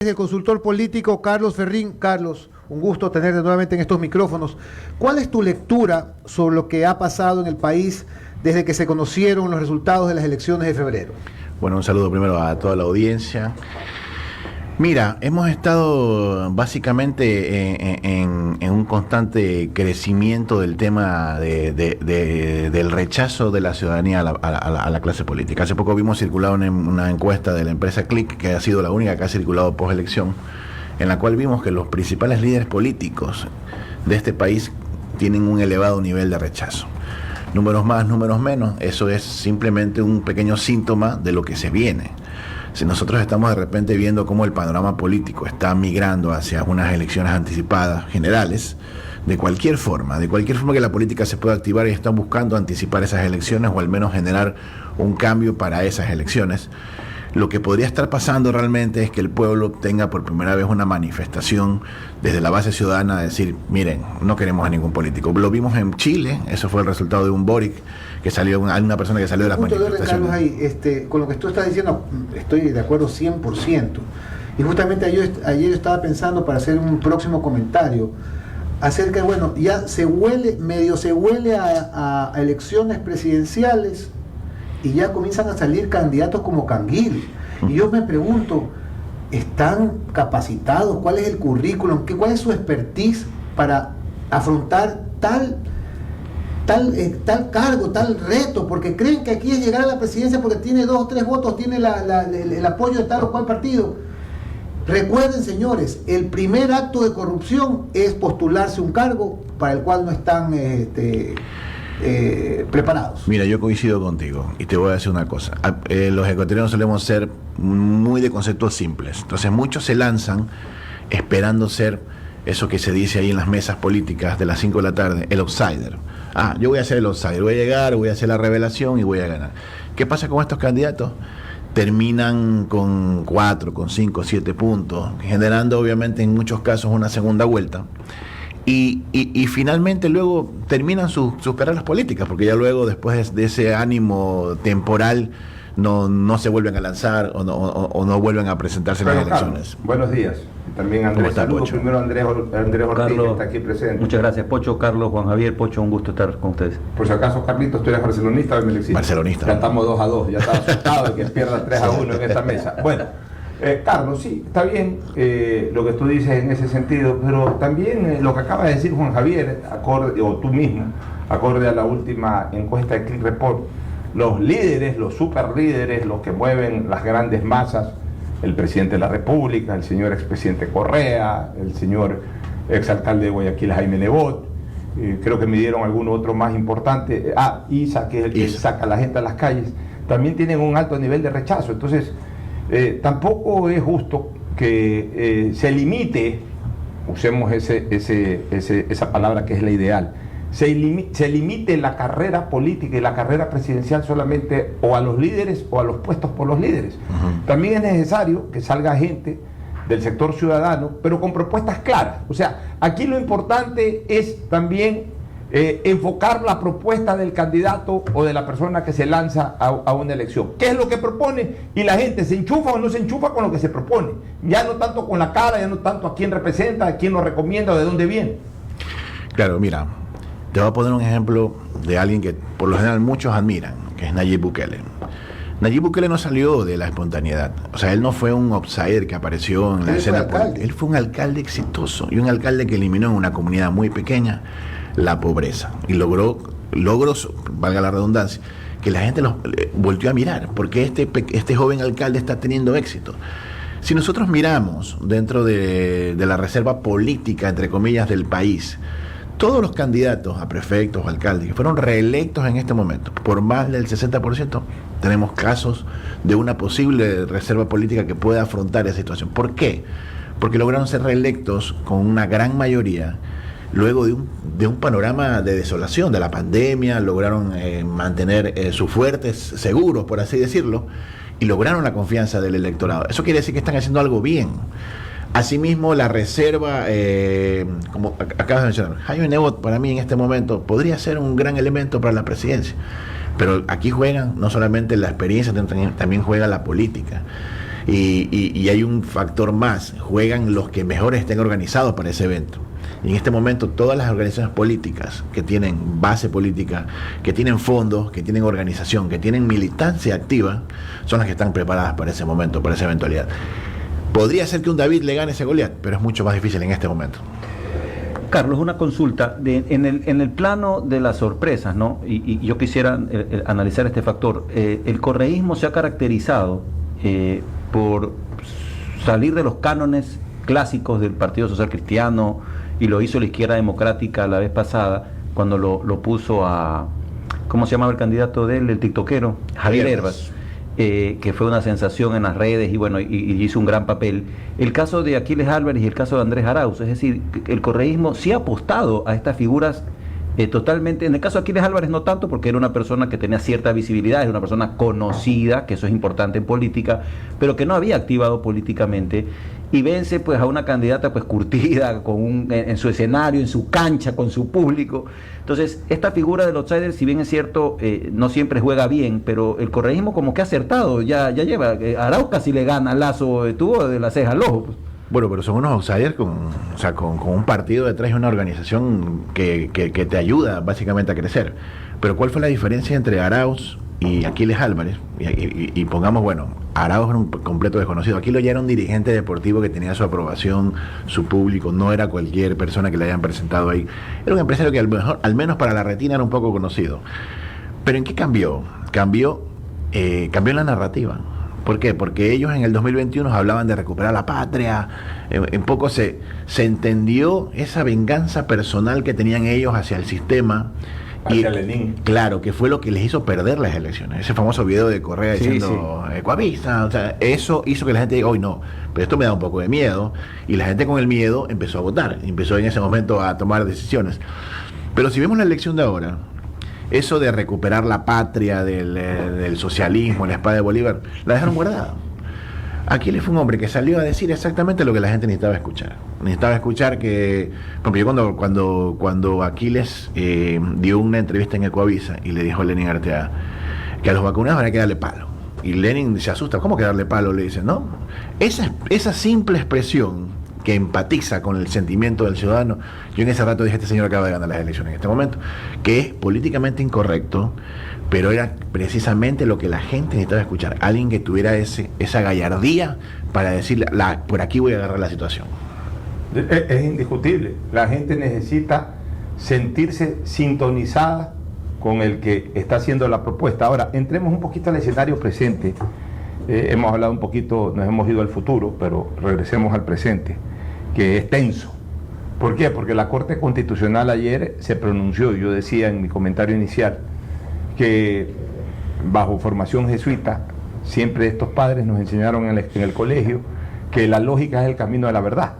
El consultor político Carlos Ferrín. Carlos, un gusto tenerte nuevamente en estos micrófonos. ¿Cuál es tu lectura sobre lo que ha pasado en el país desde que se conocieron los resultados de las elecciones de febrero? Bueno, un saludo primero a toda la audiencia. Mira, hemos estado básicamente en un constante crecimiento del tema del rechazo de la ciudadanía a la clase política. Hace poco vimos circular una encuesta de la empresa Click, que ha sido la única que ha circulado post-elección, en la cual vimos que los principales líderes políticos de este país tienen un elevado nivel de rechazo. Números más, números menos, eso es simplemente un pequeño síntoma de lo que se viene. Si nosotros estamos de repente viendo cómo el panorama político está migrando hacia unas elecciones anticipadas generales, de cualquier forma que la política se pueda activar, y están buscando anticipar esas elecciones o al menos generar un cambio para esas elecciones, lo que podría estar pasando realmente es que el pueblo tenga por primera vez una manifestación desde la base ciudadana de decir, miren, no queremos a ningún político. Lo vimos en Chile, eso fue el resultado de un Boric, que salió, una persona que salió de las manifestaciones. Carlos, ahí, con lo que tú estás diciendo, estoy de acuerdo 100%. Y justamente ayer estaba pensando para hacer un próximo comentario acerca de, bueno, ya medio se huele a elecciones presidenciales, y ya comienzan a salir candidatos como Canguil. Y yo me pregunto, ¿están capacitados? ¿Cuál es el currículum? ¿Cuál es su expertise para afrontar tal cargo, tal reto? Porque creen que aquí es llegar a la presidencia porque tiene 2 o 3 votos, tiene el apoyo de tal o cual partido. Recuerden, señores, el primer acto de corrupción es postularse un cargo para el cual no están preparados. Mira, yo coincido contigo y te voy a decir una cosa. Los ecuatorianos solemos ser muy de conceptos simples. Entonces muchos se lanzan esperando ser eso que se dice ahí en las mesas políticas de las 5 de la tarde, el outsider. Yo voy a ser el outsider, voy a llegar, voy a hacer la revelación y voy a ganar. ¿Qué pasa con estos candidatos? Terminan con 4, con 5, 7 puntos, generando obviamente en muchos casos una segunda vuelta. Y finalmente luego terminan sus carreras políticas, porque ya luego, después de ese ánimo temporal, no se vuelven a lanzar o no vuelven a presentarse en las elecciones. Carlos, buenos días. También Andrés, saludos. Primero Andrés Ortiz, Carlos, que está aquí presente. Muchas gracias, Pocho, Carlos, Juan Javier. Pocho, un gusto estar con ustedes. Por si acaso, Carlitos, ¿tú eres barcelonista o melexista? Barcelonista. Ya estamos 2-2, ya estaba asustado de que pierda 3-1 en esta mesa. Bueno, Carlos, sí, está bien lo que tú dices en ese sentido, pero también lo que acaba de decir Juan Javier, o tú mismo, acorde a la última encuesta de Click Report, los líderes, los super líderes, los que mueven las grandes masas, el presidente de la República, el señor expresidente Correa, el señor exalcalde de Guayaquil Jaime Nebot, creo que me dieron alguno otro más importante, Isa, que es el que saca a la gente a las calles, también tienen un alto nivel de rechazo. Entonces, tampoco es justo que se limite, usemos esa palabra que es la ideal, se limite la carrera política y la carrera presidencial solamente o a los líderes o a los puestos por los líderes. También es necesario que salga gente del sector ciudadano, pero con propuestas claras. O sea, aquí lo importante es también enfocar la propuesta del candidato o de la persona que se lanza a una elección. ¿Qué es lo que propone? Y la gente se enchufa o no se enchufa con lo que se propone. Ya no tanto con la cara, ya no tanto a quién representa, a quién lo recomienda o de dónde viene. Claro, mira, te voy a poner un ejemplo de alguien que por lo general muchos admiran, que es Nayib Bukele. Nayib Bukele no salió de la espontaneidad. O sea, él no fue un outsider que apareció en la escena política. Él fue un alcalde exitoso y un alcalde que eliminó en una comunidad muy pequeña la pobreza y logró, valga la redundancia, que la gente volvió a mirar, porque este joven alcalde está teniendo éxito. Si nosotros miramos dentro de la reserva política, entre comillas, del país, todos los candidatos a prefectos o alcaldes que fueron reelectos en este momento, por más del 60%, tenemos casos de una posible reserva política que pueda afrontar esa situación. ¿Por qué? Porque lograron ser reelectos con una gran mayoría, luego de un panorama de desolación, de la pandemia, lograron mantener sus fuertes seguros, por así decirlo, y lograron la confianza del electorado. Eso quiere decir que están haciendo algo bien. Asimismo, la reserva, como acabas de mencionar, Jaime Nebot para mí en este momento podría ser un gran elemento para la presidencia, pero aquí juegan no solamente la experiencia, también juega la política. Y hay un factor más, juegan los que mejor estén organizados para ese evento. Y en este momento todas las organizaciones políticas que tienen base política, que tienen fondos, que tienen organización, que tienen militancia activa, son las que están preparadas para ese momento, para esa eventualidad. Podría ser que un David le gane ese Goliat, pero es mucho más difícil en este momento. Carlos, una consulta. En el plano de las sorpresas, ¿no? Y yo quisiera analizar este factor. El correísmo se ha caracterizado por salir de los cánones clásicos del Partido Social Cristiano, y lo hizo la Izquierda Democrática la vez pasada, cuando lo puso a... ¿Cómo se llamaba el candidato de él? El tiktokero, Javier Hervas. Que fue una sensación en las redes y bueno, y hizo un gran papel. El caso de Aquiles Álvarez y el caso de Andrés Arauz, es decir, el correísmo sí ha apostado a estas figuras totalmente. En el caso de Aquiles Álvarez no tanto, porque era una persona que tenía cierta visibilidad, era una persona conocida, que eso es importante en política, pero que no había activado políticamente, y vence pues a una candidata pues curtida en su escenario, en su cancha, con su público. Entonces esta figura del outsider, si bien es cierto, no siempre juega bien, pero el correísmo como que ha acertado, ya lleva. Arauz casi le gana, Lazo tuvo de la ceja al ojo pues. Bueno, pero son unos outsiders con un partido detrás y una organización que te ayuda básicamente a crecer. Pero ¿cuál fue la diferencia entre Arauz y Aquiles Álvarez? Y pongamos, bueno, Arauz era un completo desconocido. Aquiles ya era un dirigente deportivo que tenía su aprobación, su público, no era cualquier persona que le hayan presentado ahí. Era un empresario que al menos para la retina era un poco conocido. ¿Pero en qué cambió? Cambió la narrativa. ¿Por qué? Porque ellos en el 2021 hablaban de recuperar la patria, en poco se entendió esa venganza personal que tenían ellos hacia el sistema. Hacia Lenin. Claro, que fue lo que les hizo perder las elecciones. Ese famoso video de Correa diciendo Coavisa, o sea, eso hizo que la gente diga, hoy no, pero esto me da un poco de miedo, y la gente con el miedo empezó a votar, empezó en ese momento a tomar decisiones. Pero si vemos la elección de ahora, eso de recuperar la patria del socialismo, la espada de Bolívar, la dejaron guardada. Aquiles fue un hombre que salió a decir exactamente lo que la gente necesitaba escuchar. Necesitaba escuchar que... Porque yo cuando Aquiles dio una entrevista en Ecoavisa y le dijo a Lenin Arteaga que a los vacunados habría que darle palo. Y Lenin se asusta, ¿cómo que darle palo? Le dice, no. Esa simple expresión que empatiza con el sentimiento del ciudadano. Yo en ese rato dije, este señor acaba de ganar las elecciones en este momento, que es políticamente incorrecto, pero era precisamente lo que la gente necesitaba escuchar. Alguien que tuviera esa gallardía para decirle, por aquí voy a agarrar la situación. Es indiscutible. La gente necesita sentirse sintonizada con el que está haciendo la propuesta. Ahora, entremos un poquito al escenario presente. Hemos hablado un poquito, nos hemos ido al futuro, pero regresemos al presente, que es tenso. ¿Por qué? Porque la Corte Constitucional ayer se pronunció, yo decía en mi comentario inicial, que bajo formación jesuita, siempre estos padres nos enseñaron en el colegio que la lógica es el camino de la verdad.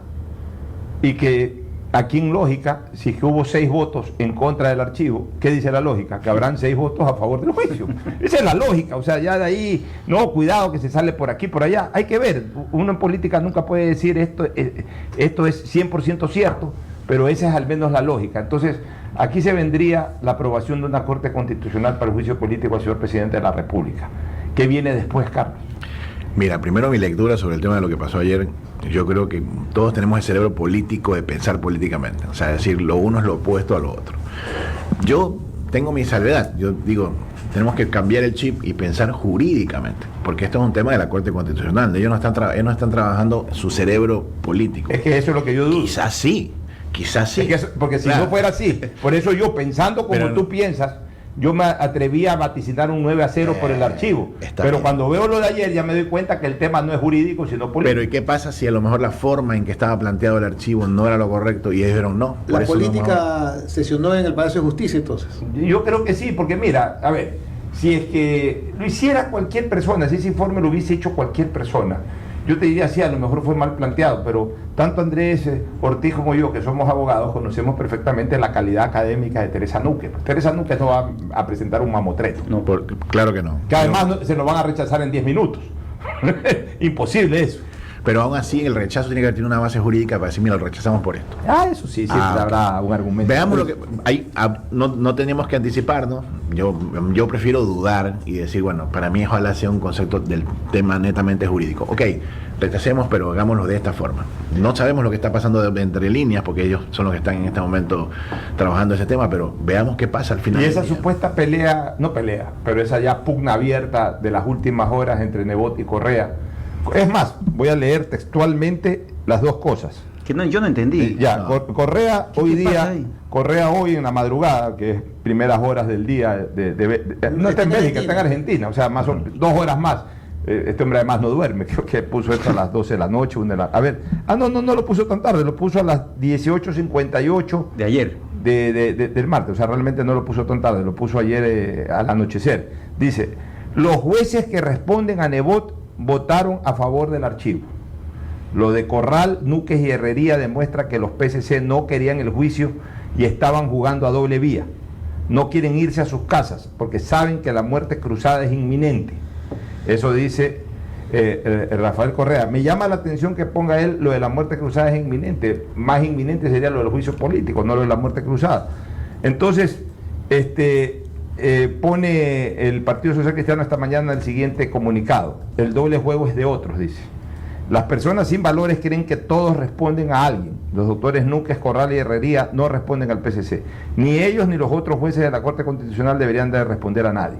Y que aquí en lógica, si hubo 6 votos en contra del archivo, ¿qué dice la lógica? Que habrán 6 votos a favor del juicio. Esa es la lógica, o sea, ya de ahí, no, cuidado que se sale por aquí, por allá. Hay que ver, uno en política nunca puede decir esto es 100% cierto, pero esa es al menos la lógica. Entonces, aquí se vendría la aprobación de una Corte Constitucional para el juicio político al señor Presidente de la República. ¿Qué viene después, Carlos? Mira, primero mi lectura sobre el tema de lo que pasó ayer. Yo creo que todos tenemos el cerebro político de pensar políticamente, o sea, decir lo uno es lo opuesto a lo otro. Yo tengo mi salvedad, yo digo, tenemos que cambiar el chip y pensar jurídicamente, porque esto es un tema de la Corte Constitucional. Ellos no están trabajando su cerebro político. Es que eso es lo que yo dudo. Quizás sí. Es que porque si no fuera así, por eso yo, pensando como tú piensas, yo me atreví a vaticinar un 9-0 por el archivo. Pero bien. Cuando veo lo de ayer ya me doy cuenta que el tema no es jurídico, sino político. Pero ¿y qué pasa si a lo mejor la forma en que estaba planteado el archivo no era lo correcto y ellos dijeron no? La política sesionó en el Palacio de Justicia entonces. Yo creo que sí, porque mira, a ver, si es que lo hiciera cualquier persona, si ese informe lo hubiese hecho cualquier persona, yo te diría, sí, a lo mejor fue mal planteado, pero tanto Andrés Ortiz como yo, que somos abogados, conocemos perfectamente la calidad académica de Teresa Núquez. Teresa Núquez no va a presentar un mamotreto. No, claro que no. Que además se lo van a rechazar en 10 minutos. Imposible eso. Pero aún así el rechazo tiene que haber tenido una base jurídica para decir, mira, lo rechazamos por esto. Eso sí, siempre habrá un argumento. Veamos lo que no tenemos que anticiparnos. Yo prefiero dudar y decir, bueno, para mí ojalá sea un concepto del tema netamente jurídico. Ok, rechacemos, pero hagámoslo de esta forma. No sabemos lo que está pasando entre líneas, porque ellos son los que están en este momento trabajando ese tema, pero veamos qué pasa al final. Y esa supuesta pero esa ya pugna abierta de las últimas horas entre Nebot y Correa. Es más, voy a leer textualmente las dos cosas. Que no, yo no entendí. Correa hoy en la madrugada, que es primeras horas del día, no está en Bélgica, está en Argentina, o sea, más o 2 horas más. Este hombre además no duerme, creo que puso esto a las 12 de la noche, no lo puso tan tarde, lo puso a las 18:58 de ayer. Del martes, o sea, realmente no lo puso tan tarde, lo puso ayer al anochecer. Dice, los jueces que responden a Nebot votaron a favor del archivo. Lo de Corral, Núquez y Herrería demuestra que los PSC no querían el juicio y estaban jugando a doble vía. No quieren irse a sus casas porque saben que la muerte cruzada es inminente. Eso dice Rafael Correa. Me llama la atención que ponga él lo de la muerte cruzada es inminente. Más inminente sería lo de los juicios políticos, no lo de la muerte cruzada. Entonces, pone el Partido Social Cristiano esta mañana el siguiente comunicado: el doble juego es de otros, dice. Las personas sin valores creen que todos responden a alguien. Los doctores Núquez, Corral y Herrería no responden al PSC. Ni ellos ni los otros jueces de la Corte Constitucional deberían de responder a nadie.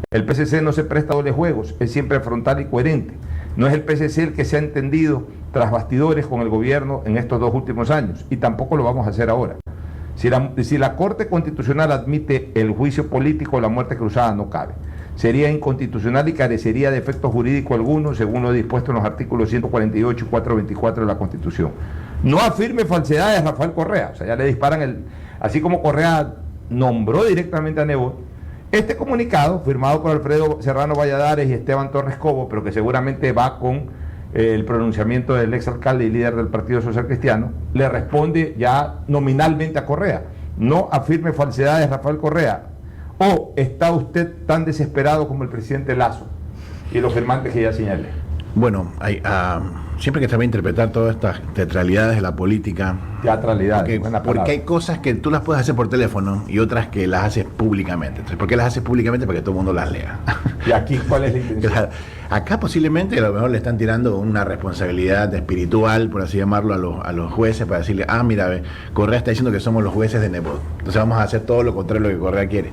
El PSC no se presta a dobles juegos, es siempre frontal y coherente. No es el PSC el que se ha entendido tras bastidores con el gobierno en estos 2 últimos años, y tampoco lo vamos a hacer ahora. Si la Corte Constitucional admite el juicio político, la muerte cruzada no cabe. Sería inconstitucional y carecería de efecto jurídico alguno, según lo dispuesto en los artículos 148 y 424 de la Constitución. No afirme falsedades, Rafael Correa. O sea, ya le disparan así como Correa nombró directamente a Nebot. Este comunicado, firmado por Alfredo Serrano Valladares y Esteban Torres Cobo, pero que seguramente va con el pronunciamiento del exalcalde y líder del Partido Social Cristiano, le responde ya nominalmente a Correa. No afirme falsedades, Rafael Correa. ¿O está usted tan desesperado como el presidente Lazo y los firmantes que ya señalé? Bueno, siempre que se va a interpretar todas estas teatralidades de la política. Teatralidades, porque hay cosas que tú las puedes hacer por teléfono y otras que las haces públicamente. Entonces, ¿por qué las haces públicamente? Para que todo el mundo las lea. ¿Y aquí cuál es la intención? Claro. Acá posiblemente a lo mejor le están tirando una responsabilidad espiritual, por así llamarlo, a los jueces, para decirle, mira, Correa está diciendo que somos los jueces de Nebot. Entonces vamos a hacer todo lo contrario a lo que Correa quiere.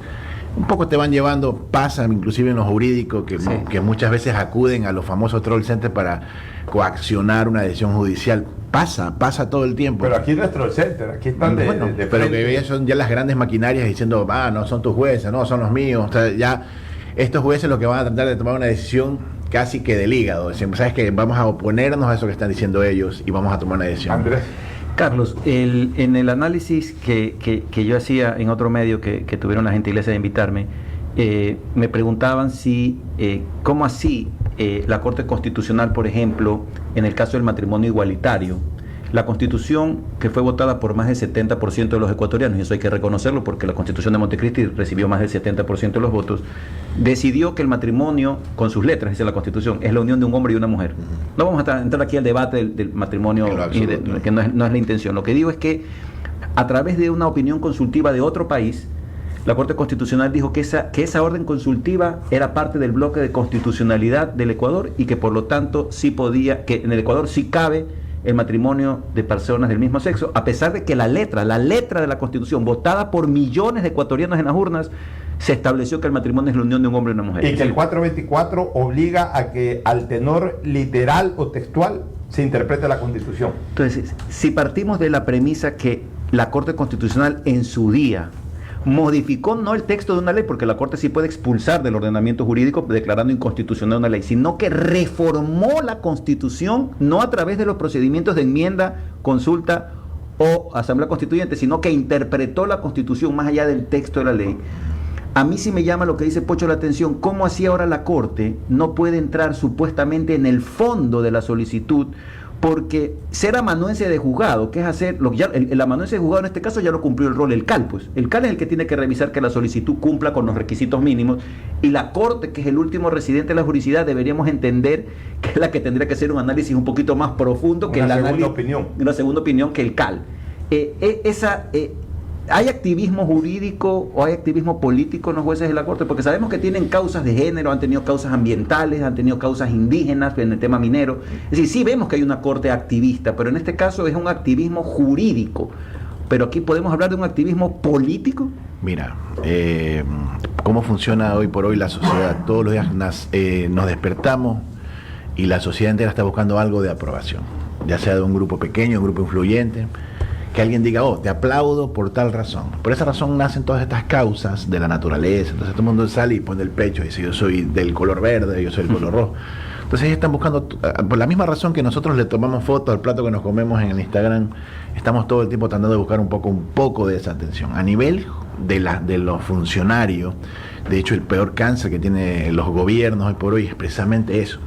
Un poco te van llevando, pasa inclusive en los jurídicos, que muchas veces acuden a los famosos troll centers para coaccionar una decisión judicial. Pasa todo el tiempo. Pero aquí no es troll center, aquí están de pero que son ya las grandes maquinarias diciendo, no son tus jueces, no, son los míos. O sea, ya estos jueces lo que van a tratar de tomar una decisión casi que del hígado. Decir, ¿sabes qué? Vamos a oponernos a eso que están diciendo ellos y vamos a tomar una decisión. Andrés. Carlos, en el análisis que yo hacía en otro medio que tuvieron la gentileza de invitarme, me preguntaban cómo así la Corte Constitucional, por ejemplo, en el caso del matrimonio igualitario, la Constitución que fue votada por más del 70% de los ecuatorianos, y eso hay que reconocerlo porque la Constitución de Montecristi recibió más del 70% de los votos, decidió que el matrimonio, con sus letras, dice la Constitución, es la unión de un hombre y una mujer. No vamos a entrar aquí al debate del matrimonio, que no es la intención. Lo que digo es que a través de una opinión consultiva de otro país, la Corte Constitucional dijo que esa orden consultiva era parte del bloque de constitucionalidad del Ecuador y que por lo tanto que en el Ecuador sí cabe el matrimonio de personas del mismo sexo, a pesar de que la letra de la Constitución, votada por millones de ecuatorianos en las urnas, se estableció que el matrimonio es la unión de un hombre y una mujer. Y que el 424 obliga a que al tenor literal o textual se interprete la Constitución. Entonces, si partimos de la premisa que la Corte Constitucional en su día modificó no el texto de una ley, porque la Corte sí puede expulsar del ordenamiento jurídico declarando inconstitucional una ley, sino que reformó la Constitución, no a través de los procedimientos de enmienda, consulta o asamblea constituyente, sino que interpretó la Constitución más allá del texto de la ley. A mí sí me llama lo que dice Pocho la atención, cómo así ahora la Corte no puede entrar supuestamente en el fondo de la solicitud, porque ser amanuense de juzgado, que es hacer, el amanuense de juzgado en este caso ya lo cumplió el rol el CAL, pues. El CAL es el que tiene que revisar que la solicitud cumpla con los requisitos mínimos, y la Corte, que es el último residente de la juridicidad, deberíamos entender que es la que tendría que hacer un análisis un poquito más profundo que una segunda opinión que el CAL. ¿Hay activismo jurídico o hay activismo político en los jueces de la Corte? Porque sabemos que tienen causas de género, han tenido causas ambientales, han tenido causas indígenas en el tema minero. Es decir, sí vemos que hay una Corte activista, pero en este caso es un activismo jurídico. Pero aquí podemos hablar de un activismo político. Mira, cómo funciona hoy por hoy la sociedad. Todos los días nos despertamos y la sociedad entera está buscando algo de aprobación, ya sea de un grupo pequeño, un grupo influyente. Que alguien diga, te aplaudo por tal razón. Por esa razón nacen todas estas causas de la naturaleza. Entonces todo el mundo sale y pone el pecho y dice, yo soy del color verde, yo soy del color rojo. Entonces ellos están buscando, por la misma razón que nosotros le tomamos fotos al plato que nos comemos en el Instagram, estamos todo el tiempo tratando de buscar un poco de esa atención. A nivel de los funcionarios, de hecho el peor cáncer que tienen los gobiernos hoy por hoy es precisamente eso.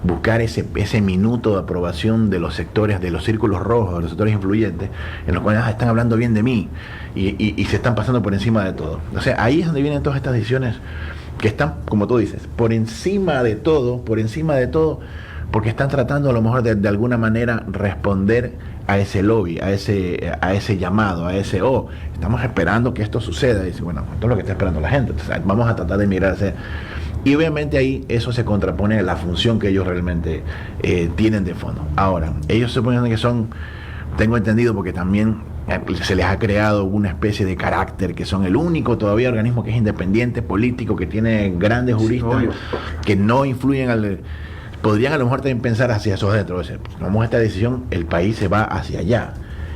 Buscar ese minuto de aprobación de los sectores, de los círculos rojos, de los sectores influyentes, en los cuales están hablando bien de mí y se están pasando por encima de todo. O sea, ahí es donde vienen todas estas decisiones que están, como tú dices, por encima de todo, porque están tratando a lo mejor de alguna manera responder a ese lobby, a ese llamado, estamos esperando que esto suceda. Y dice, bueno, esto es lo que está esperando la gente, entonces vamos a tratar de mirar hacia... Y obviamente ahí eso se contrapone a la función que ellos realmente tienen de fondo. Ahora, ellos se suponen que son, tengo entendido, porque también se les ha creado una especie de carácter, que son el único todavía organismo que es independiente, político, que tiene grandes juristas, que no influyen podrían a lo mejor también pensar hacia eso adentro. Pues, tomamos esta decisión, el país se va hacia allá.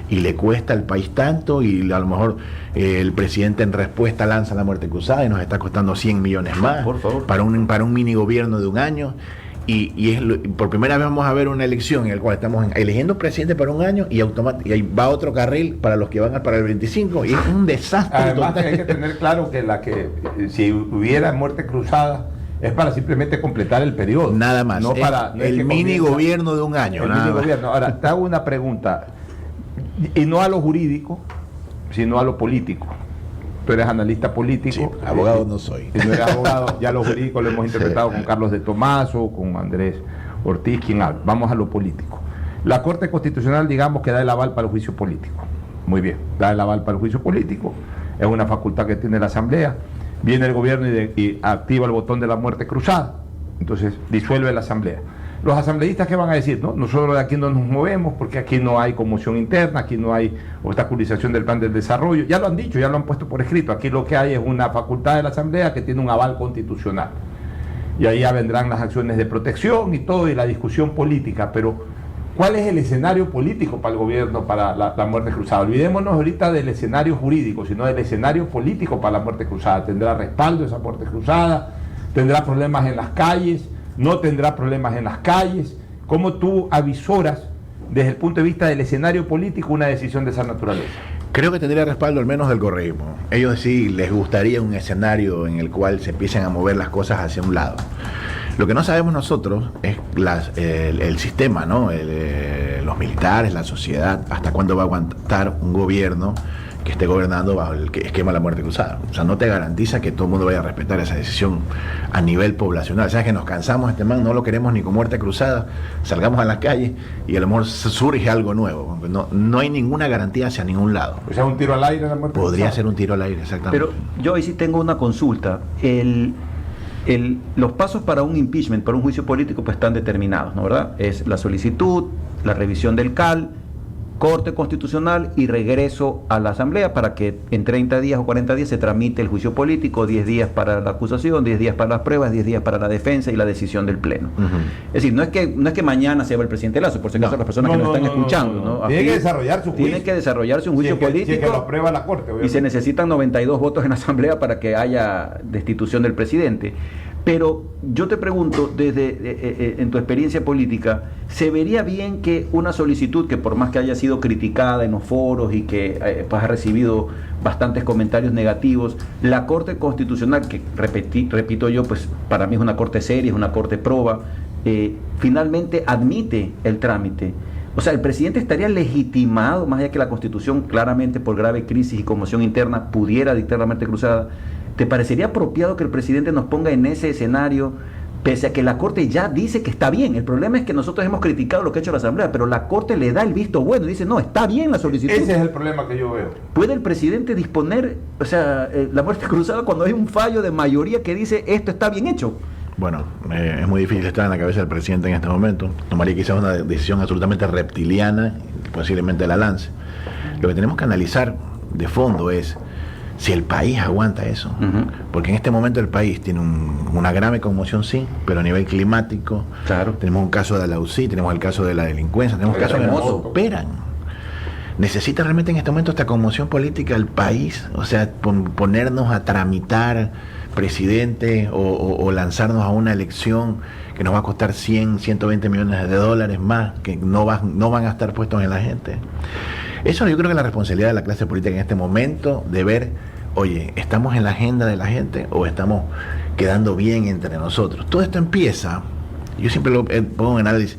Y le cuesta al país tanto, y a lo mejor el presidente en respuesta lanza la muerte cruzada y nos está costando 100 millones más para un mini gobierno de un año. Y por primera vez vamos a ver una elección en la cual estamos eligiendo un presidente para un año y ahí va otro carril para los que van para el 25, y es un desastre. Además hay que tener claro que si hubiera muerte cruzada es para simplemente completar el periodo. Nada más. No para el mini gobierno de un año. Ahora, te hago una pregunta. Y no a lo jurídico, sino a lo político. Tú eres analista político. Sí, abogado no soy. Y no eres abogado, ya lo jurídico lo hemos interpretado con Carlos de Tomaso, con Andrés Ortiz, quien habla. Vamos a lo político. La Corte Constitucional, digamos, que da el aval para el juicio político. Muy bien, da el aval para el juicio político. Es una facultad que tiene la Asamblea. Viene el gobierno y activa el botón de la muerte cruzada. Entonces, disuelve la Asamblea. Los asambleístas, ¿qué van a decir? ¿No? Nosotros de aquí no nos movemos porque aquí no hay conmoción interna, aquí no hay obstaculización del plan del desarrollo. Ya lo han dicho, ya lo han puesto por escrito. Aquí lo que hay es una facultad de la Asamblea que tiene un aval constitucional. Y ahí ya vendrán las acciones de protección y todo, y la discusión política. Pero, ¿cuál es el escenario político para el gobierno, para la muerte cruzada? Olvidémonos ahorita del escenario jurídico, sino del escenario político para la muerte cruzada. ¿Tendrá respaldo esa muerte cruzada? ¿Tendrá problemas en las calles? ¿No tendrá problemas en las calles? ¿Cómo tú avisoras desde el punto de vista del escenario político una decisión de esa naturaleza? Creo que tendría respaldo al menos del correísmo. Ellos sí les gustaría un escenario en el cual se empiecen a mover las cosas hacia un lado. Lo que no sabemos nosotros es el sistema, ¿no? Los militares, la sociedad, hasta cuándo va a aguantar un gobierno que esté gobernando bajo el esquema de la muerte cruzada. O sea, no te garantiza que todo el mundo vaya a respetar esa decisión a nivel poblacional. O sea, que nos cansamos, no lo queremos ni con muerte cruzada, salgamos a las calles y a lo mejor surge algo nuevo. No hay ninguna garantía hacia ningún lado. O sea, un tiro al aire la muerte Podría cruzada. ser un tiro al aire, exactamente. Pero yo ahí sí tengo una consulta. Los pasos para un impeachment, para un juicio político, pues están determinados, ¿no? ¿Verdad? Es la solicitud, la revisión del CAL, Corte Constitucional y regreso a la Asamblea para que en 30 días o 40 días se tramite el juicio político, 10 días para la acusación, 10 días para las pruebas, 10 días para la defensa y la decisión del Pleno. Es decir, no es que mañana se va el presidente Lasso, por si acaso las personas que nos están escuchando. ¿no? Tiene que desarrollar su juicio. Tiene que desarrollarse un juicio político. Si es que lo aprueba la Corte, obviamente. Y se necesitan 92 votos en la Asamblea para que haya destitución del presidente. Pero yo te pregunto, en tu experiencia política, ¿se vería bien que una solicitud que por más que haya sido criticada en los foros y que pues ha recibido bastantes comentarios negativos, la Corte Constitucional, que repito yo, pues para mí es una corte seria, es una corte proba, finalmente admite el trámite? O sea, el presidente estaría legitimado, más allá que la Constitución claramente por grave crisis y conmoción interna pudiera dictar la muerte cruzada. ¿Te parecería apropiado que el presidente nos ponga en ese escenario, pese a que la Corte ya dice que está bien? El problema es que nosotros hemos criticado lo que ha hecho la Asamblea, pero la Corte le da el visto bueno y dice, no, está bien la solicitud. Ese es el problema que yo veo. ¿Puede el presidente disponer, o sea, la muerte cruzada cuando hay un fallo de mayoría que dice esto está bien hecho? Bueno, es muy difícil estar en la cabeza del presidente en este momento. Tomaría quizás una decisión absolutamente reptiliana, posiblemente la lance. Lo que tenemos que analizar de fondo es si el país aguanta eso. Porque en este momento el país tiene una grave conmoción, sí, pero a nivel climático, claro, tenemos un caso de la UCI, tenemos el caso de la delincuencia, tenemos casos que no operan. ¿Necesita realmente en este momento esta conmoción política el país? O sea, ponernos a tramitar presidente o lanzarnos a una elección que nos va a costar 100, 120 millones de dólares más, que no van a estar puestos en la gente. Eso yo creo que es la responsabilidad de la clase política en este momento, de ver, oye, ¿estamos en la agenda de la gente o estamos quedando bien entre nosotros? Todo esto empieza, yo siempre lo pongo en análisis,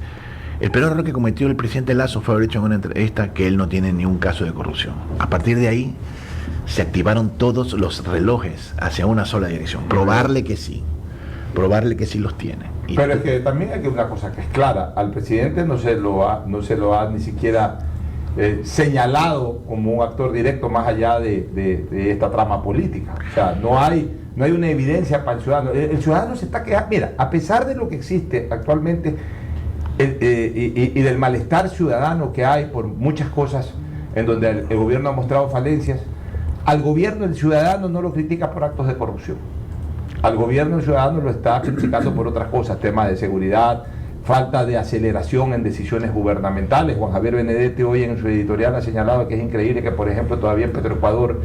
el peor error que cometió el presidente Lasso fue haber dicho en una entrevista que él no tiene ni un caso de corrupción. A partir de ahí se activaron todos los relojes hacia una sola dirección, probarle que sí los tiene. Pero es que también hay una cosa que es clara, al presidente no se lo ha ni siquiera señalado como un actor directo más allá de esta trama política. O sea, no hay una evidencia para el ciudadano. El ciudadano se está quejando. Mira, a pesar de lo que existe actualmente y del malestar ciudadano que hay por muchas cosas en donde el gobierno ha mostrado falencias, al gobierno el ciudadano no lo critica por actos de corrupción. Al gobierno el ciudadano lo está criticando por otras cosas, temas de seguridad, falta de aceleración en decisiones gubernamentales. Juan Javier Benedetti hoy en su editorial ha señalado que es increíble que, por ejemplo, todavía en Petroecuador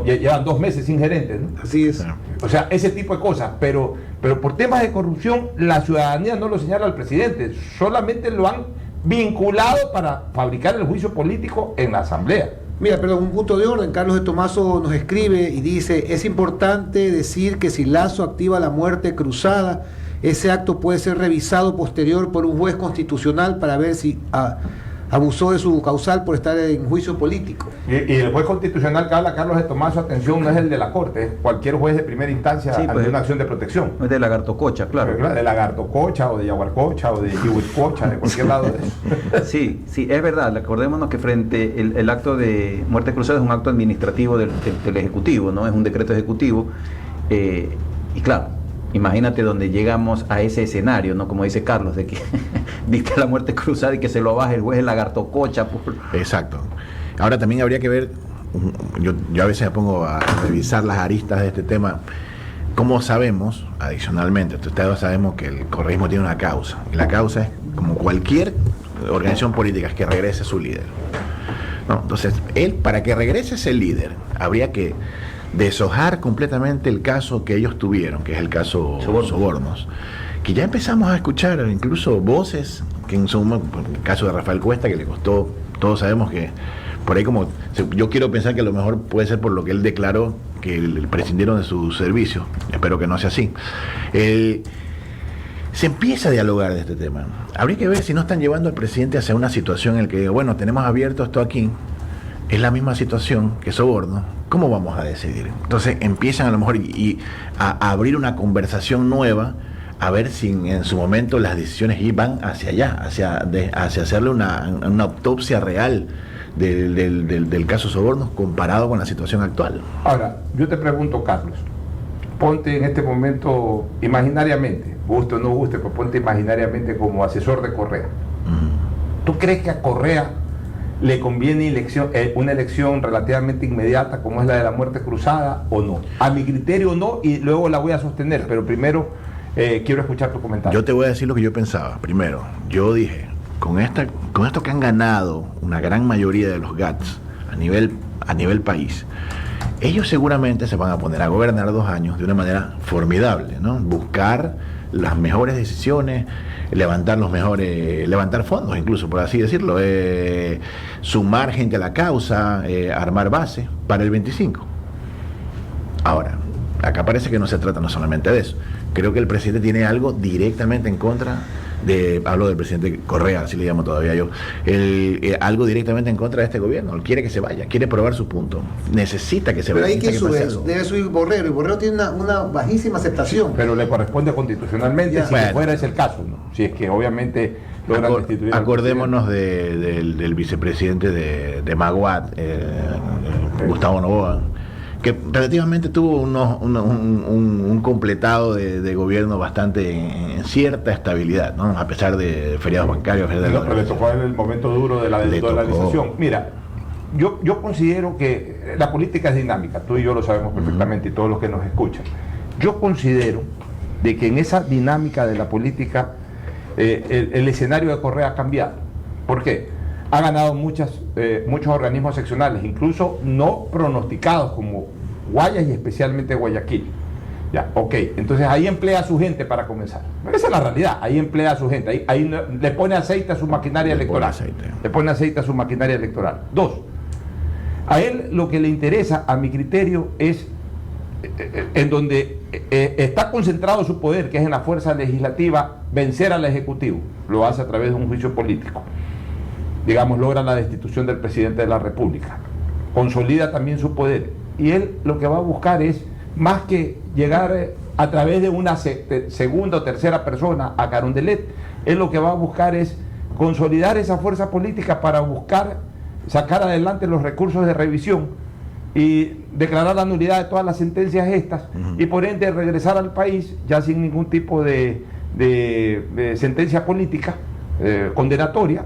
ya llevan 2 meses sin gerentes, ¿no? Así es. O sea, ese tipo de cosas, pero por temas de corrupción la ciudadanía no lo señala al presidente, solamente lo han vinculado para fabricar el juicio político en la Asamblea. Mira, perdón, un punto de orden. Carlos de Tomaso nos escribe y dice: es importante decir que si Lasso activa la muerte cruzada, ese acto puede ser revisado posterior por un juez constitucional para ver si abusó de su causal por estar en juicio político. Y el juez constitucional que habla Carlos de Tomaso, atención, no es el de la Corte, es cualquier juez de primera instancia, sí, ante una acción de protección. Es de Lagartococha, claro. De Lagartococha o de Yaguarcocha o de Yihuitcocha, de cualquier lado de eso. Sí, es verdad. Acordémonos que frente el acto de muerte cruzada es un acto administrativo del Ejecutivo, ¿no? Es un decreto ejecutivo. Y claro, imagínate donde llegamos a ese escenario, ¿no? Como dice Carlos, de que dicta la muerte cruzada y que se lo baje el juez de Lagartococha. Exacto. Ahora también habría que ver, yo a veces me pongo a revisar las aristas de este tema. ¿Cómo sabemos, adicionalmente, todos sabemos que el correísmo tiene una causa? Y la causa es, como cualquier organización política, es que regrese su líder, ¿no? Entonces, para que regrese ese líder, habría que deshojar completamente el caso que ellos tuvieron, que es el caso Sobornos, que ya empezamos a escuchar incluso voces que en el caso de Rafael Cuesta, que le costó, todos sabemos que por ahí yo quiero pensar que a lo mejor puede ser por lo que él declaró que prescindieron de su servicio, espero que no sea así. Se empieza a dialogar de este tema. Habría que ver si no están llevando al presidente hacia una situación en la que, bueno, tenemos abierto esto aquí, es la misma situación que Soborno, ¿cómo vamos a decidir? Entonces empiezan a lo mejor a abrir una conversación nueva, a ver si en su momento las decisiones van hacia allá, hacia hacerle una autopsia real del caso Sobornos comparado con la situación actual. Ahora, yo te pregunto, Carlos, ponte en este momento imaginariamente, guste o no guste, pero ponte imaginariamente como asesor de Correa. ¿Tú crees que a Correa le conviene una elección relativamente inmediata como es la de la muerte cruzada o no? A mi criterio no, y luego la voy a sostener, pero primero quiero escuchar tu comentario. Yo te voy a decir lo que yo pensaba. Primero, yo dije, con esto que han ganado una gran mayoría de los GATS a nivel país, ellos seguramente se van a poner a gobernar 2 años de una manera formidable, ¿no? Buscar las mejores decisiones, levantar fondos, incluso por así decirlo, sumar gente a la causa, armar base para el 25. Ahora, acá parece que no se trata no solamente de eso. Creo que el presidente tiene algo directamente en contra hablo del presidente Correa, así le llamo todavía yo, algo directamente en contra de este gobierno. Él quiere que se vaya, quiere probar su punto, necesita que se pero vaya. ahí que sube, algo. debe subir Borrero, y Borrero tiene una bajísima aceptación. Pero le corresponde constitucionalmente, Ya. si Bueno. que fuera ese el caso, ¿no? Si es que obviamente logran destituir al Acordémonos del vicepresidente de Maguat, Gustavo Noboa, que relativamente tuvo un completado de gobierno bastante en cierta estabilidad, ¿no? A pesar de feriados bancarios. No, pero le tocó en el momento duro de la Le desdolarización. tocó. Mira, yo considero que la política es dinámica, tú y yo lo sabemos perfectamente, y todos los que nos escuchan. Yo considero de que en esa dinámica de la política el escenario de Correa ha cambiado. ¿Por qué? Ha ganado muchos organismos seccionales, incluso no pronosticados como Guayas y especialmente Guayaquil. Ya, ok, entonces ahí emplea a su gente para comenzar. Esa es la realidad, ahí emplea a su gente, ahí le pone aceite a su maquinaria electoral. Le pone aceite a su maquinaria electoral. Dos, a él lo que le interesa, a mi criterio, es en donde está concentrado su poder, que es en la fuerza legislativa, vencer al Ejecutivo. Lo hace a través de un juicio político. Digamos, logra la destitución del presidente de la República. Consolida también su poder. Y él lo que va a buscar es, más que llegar a través de una segunda o tercera persona a Carondelet, él lo que va a buscar es consolidar esa fuerza política para buscar sacar adelante los recursos de revisión y declarar la nulidad de todas las sentencias estas, y por ende regresar al país ya sin ningún tipo de sentencia política condenatoria,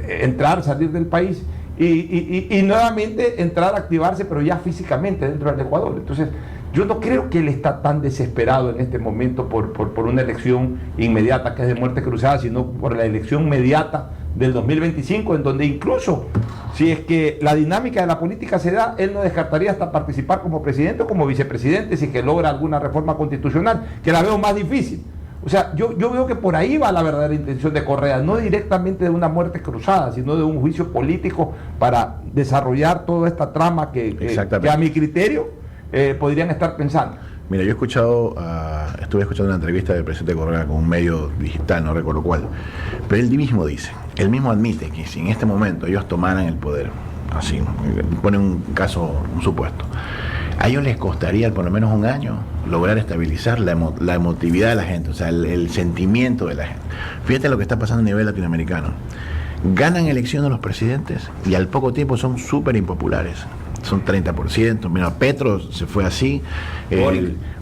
entrar, salir del país y nuevamente entrar a activarse, pero ya físicamente dentro del Ecuador. Entonces yo no creo que él está tan desesperado en este momento por una elección inmediata que es de muerte cruzada, sino por la elección inmediata del 2025, en donde incluso si es que la dinámica de la política se da, él no descartaría hasta participar como presidente o como vicepresidente si es que logra alguna reforma constitucional, que la veo más difícil. O sea, yo veo que por ahí va la verdadera intención de Correa, no directamente de una muerte cruzada, sino de un juicio político para desarrollar toda esta trama que a mi criterio podrían estar pensando. Mira, yo estuve escuchando una entrevista del presidente Correa con un medio digital, no recuerdo cuál, pero él mismo dice, él mismo admite que si en este momento ellos tomaran el poder, así, pone un caso, un supuesto, a ellos les costaría por lo menos un año lograr estabilizar la emotividad de la gente, o sea, el sentimiento de la gente. Fíjate lo que está pasando a nivel latinoamericano. Ganan elecciones los presidentes y al poco tiempo son súper impopulares. Son 30%. Mira, Petro se fue así.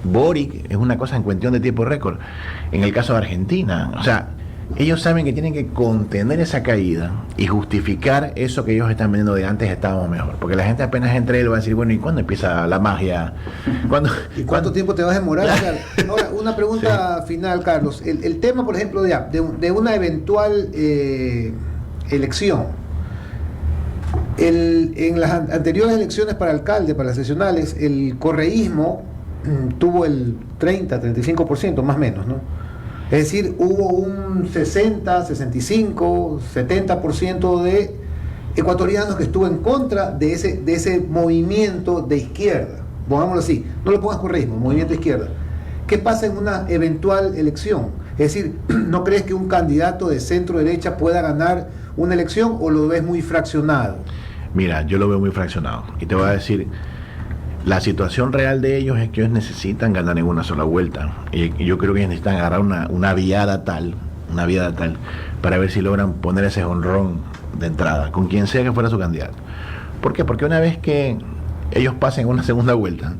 Boric es una cosa en cuestión de tiempo récord. En el caso de Argentina, o sea, ellos saben que tienen que contener esa caída y justificar eso que ellos están vendiendo de antes estábamos mejor. Porque la gente apenas entre él va a decir, bueno, ¿y cuándo empieza la magia? ¿Y cuánto tiempo te vas a demorar? Ahora, una pregunta final, Carlos. El tema, por ejemplo, de una eventual elección. En las anteriores elecciones para alcalde, para las seccionales, el correísmo tuvo el 30-35%, más o menos, ¿no? Es decir, hubo un 60, 65, 70% de ecuatorianos que estuvo en contra de ese movimiento de izquierda. Pongámoslo así, no lo pongas correísmo, movimiento de izquierda. ¿Qué pasa en una eventual elección? Es decir, ¿no crees que un candidato de centro derecha pueda ganar una elección o lo ves muy fraccionado? Mira, yo lo veo muy fraccionado. Y te voy a decir, la situación real de ellos es que ellos necesitan ganar en una sola vuelta. Y yo creo que ellos necesitan agarrar una viada tal para ver si logran poner ese jonrón de entrada, con quien sea que fuera su candidato. ¿Por qué? Porque una vez que ellos pasen una segunda vuelta,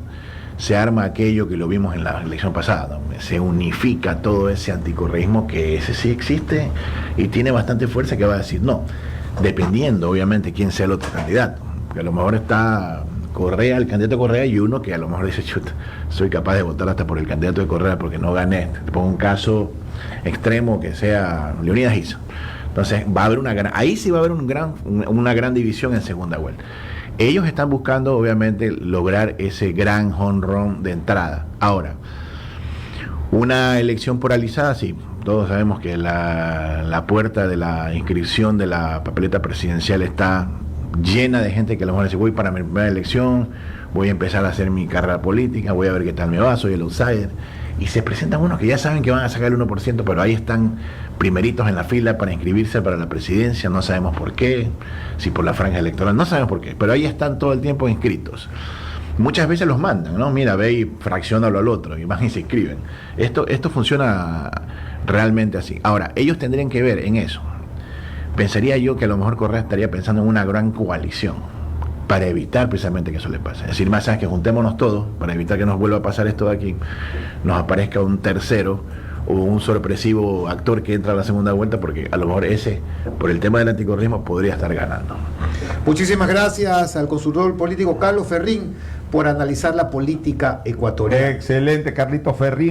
se arma aquello que lo vimos en la elección pasada, donde se unifica todo ese anticorreísmo, que ese sí existe y tiene bastante fuerza, que va a decir no, dependiendo obviamente quién sea el otro candidato, que a lo mejor está Correa, el candidato Correa, y uno que a lo mejor dice, chuta, soy capaz de votar hasta por el candidato de Correa porque no gané. Te pongo un caso extremo que sea Leonidas Issa. Entonces va a haber ahí sí va a haber una gran división en segunda vuelta. Ellos están buscando obviamente lograr ese gran home run de entrada. Ahora, una elección polarizada, sí, todos sabemos que la puerta de la inscripción de la papeleta presidencial está llena de gente que a lo mejor dice, voy para mi primera elección, voy a empezar a hacer mi carrera política, voy a ver qué tal me va, soy el outsider. Y se presentan unos que ya saben que van a sacar el 1%, pero ahí están primeritos en la fila para inscribirse para la presidencia, no sabemos por qué, si por la franja electoral, no sabemos por qué, pero ahí están todo el tiempo inscritos. Muchas veces los mandan, ¿no? Mira, ve y fracciónalo al otro, y van y se inscriben. Esto funciona realmente así. Ahora, ellos tendrían que ver en eso. Pensaría yo que a lo mejor Correa estaría pensando en una gran coalición para evitar precisamente que eso le pase. Es decir, más sabes que juntémonos todos para evitar que nos vuelva a pasar esto de aquí, nos aparezca un tercero o un sorpresivo actor que entra a la segunda vuelta, porque a lo mejor ese, por el tema del anticorreísmo, podría estar ganando. Muchísimas gracias al consultor político Carlos Ferrín por analizar la política ecuatoriana. Excelente, Carlito Ferrín.